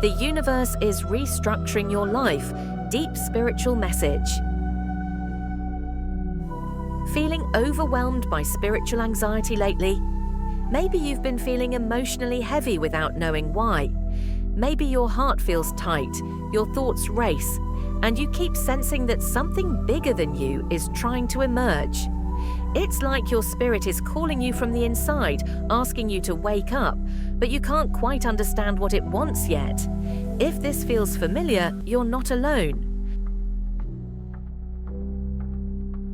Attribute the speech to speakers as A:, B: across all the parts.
A: The universe is restructuring your life. Deep spiritual message. Feeling overwhelmed by spiritual anxiety lately? Maybe you've been feeling emotionally heavy without knowing why. Maybe your heart feels tight, your thoughts race, and you keep sensing that something bigger than you is trying to emerge. It's like your spirit is calling you from the inside, asking you to wake up, but you can't quite understand what it wants yet. If this feels familiar, you're not alone.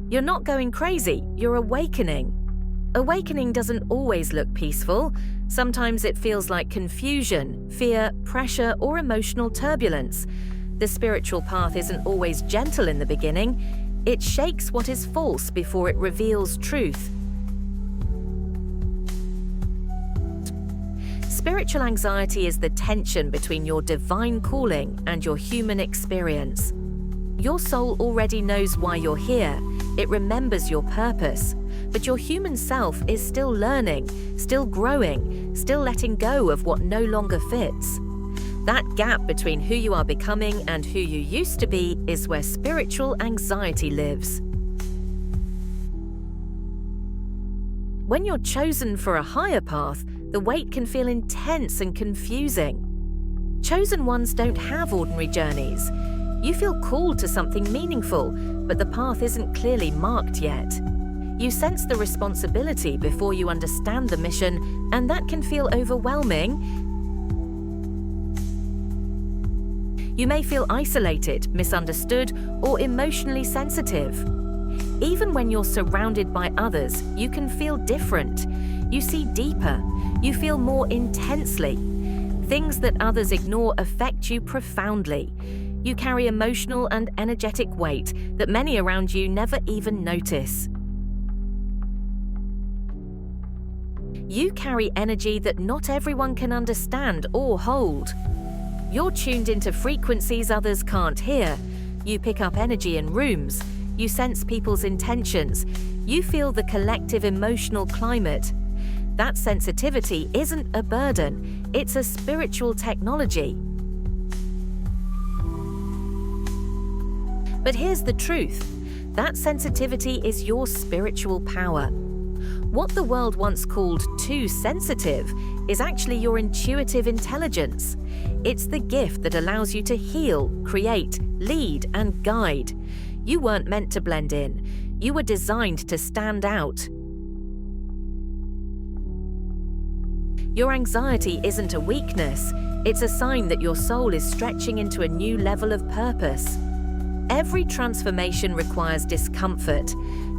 A: You're not going crazy, you're awakening. Awakening doesn't always look peaceful. Sometimes it feels like confusion, fear, pressure, or emotional turbulence. The spiritual path isn't always gentle in the beginning. It shakes what is false before it reveals truth. Spiritual anxiety is the tension between your divine calling and your human experience. Your soul already knows why you're here. It remembers your purpose. But your human self is still learning, still growing, still letting go of what no longer fits. That gap between who you are becoming and who you used to be is where spiritual anxiety lives. When you're chosen for a higher path, the weight can feel intense and confusing. Chosen ones don't have ordinary journeys. You feel called to something meaningful, but the path isn't clearly marked yet. You sense the responsibility before you understand the mission, and that can feel overwhelming. You may feel isolated, misunderstood, or emotionally sensitive. Even when you're surrounded by others, you can feel different. You see deeper. You feel more intensely. Things that others ignore affect you profoundly. You carry emotional and energetic weight that many around you never even notice. You carry energy that not everyone can understand or hold. You're tuned into frequencies others can't hear. You pick up energy in rooms. You sense people's intentions. You feel the collective emotional climate. That sensitivity isn't a burden, it's a spiritual technology. But here's the truth. That sensitivity is your spiritual power. What the world once called too sensitive is actually your intuitive intelligence. It's the gift that allows you to heal, create, lead, and guide. You weren't meant to blend in. You were designed to stand out. Your anxiety isn't a weakness. It's a sign that your soul is stretching into a new level of purpose. Every transformation requires discomfort.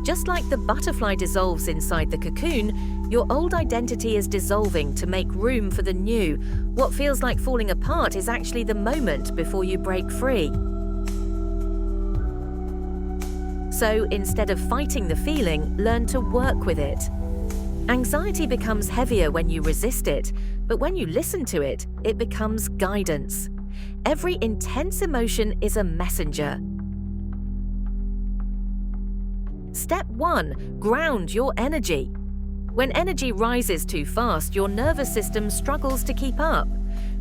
A: Just like the butterfly dissolves inside the cocoon, your old identity is dissolving to make room for the new. What feels like falling apart is actually the moment before you break free. So instead of fighting the feeling, learn to work with it. Anxiety becomes heavier when you resist it, but when you listen to it, it becomes guidance. Every intense emotion is a messenger. Step 1. Ground your energy. When energy rises too fast, your nervous system struggles to keep up.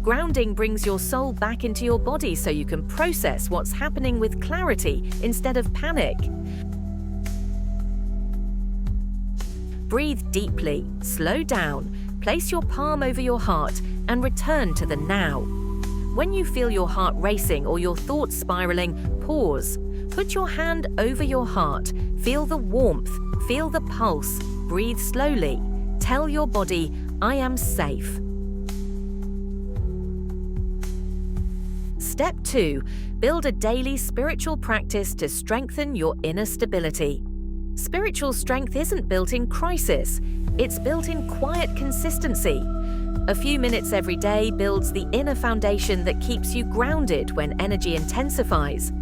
A: Grounding brings your soul back into your body so you can process what's happening with clarity instead of panic. Breathe deeply, slow down, place your palm over your heart, and return to the now. When you feel your heart racing or your thoughts spiraling, pause. Put your hand over your heart. Feel the warmth, feel the pulse. Breathe slowly. Tell your body, I am safe. Step 2. Build a daily spiritual practice to strengthen your inner stability. Spiritual strength isn't built in crisis. It's built in quiet consistency. A few minutes every day builds the inner foundation that keeps you grounded when energy intensifies.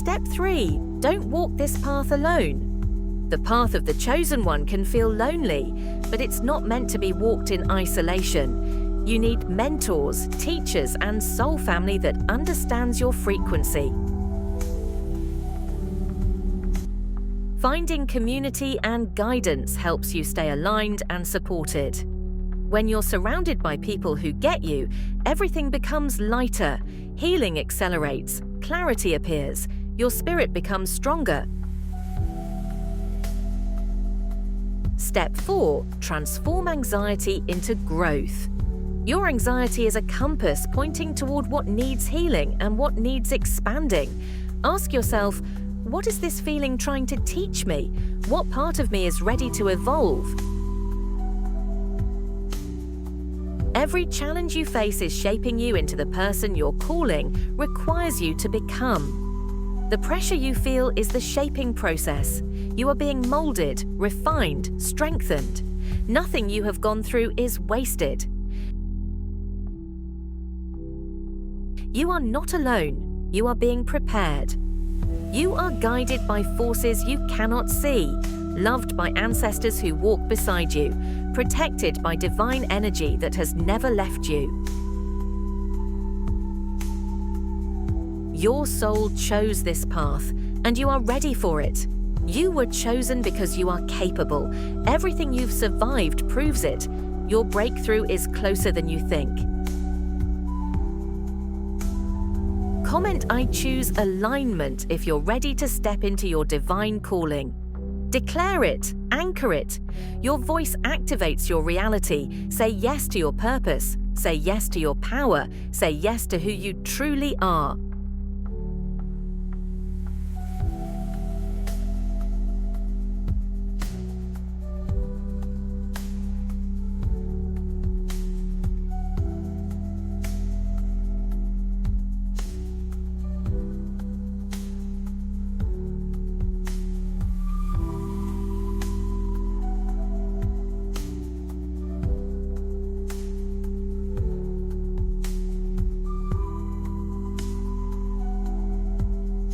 A: Step 3. Don't walk this path alone. The path of the chosen one can feel lonely, but it's not meant to be walked in isolation. You need mentors, teachers, and soul family that understands your frequency. Finding community and guidance helps you stay aligned and supported. When you're surrounded by people who get you, everything becomes lighter, healing accelerates, clarity appears, your spirit becomes stronger. Step 4. Transform anxiety into growth. Your anxiety is a compass pointing toward what needs healing and what needs expanding. Ask yourself, what is this feeling trying to teach me? What part of me is ready to evolve? Every challenge you face is shaping you into the person your calling requires you to become. The pressure you feel is the shaping process. You are being molded, refined, strengthened. Nothing you have gone through is wasted. You are not alone. You are being prepared. You are guided by forces you cannot see, loved by ancestors who walk beside you, protected by divine energy that has never left you. Your soul chose this path, and you are ready for it. You were chosen because you are capable. Everything you've survived proves it. Your breakthrough is closer than you think. Comment "I choose alignment" if you're ready to step into your divine calling. Declare it, anchor it. Your voice activates your reality. Say yes to your purpose. Say yes to your power. Say yes to who you truly are.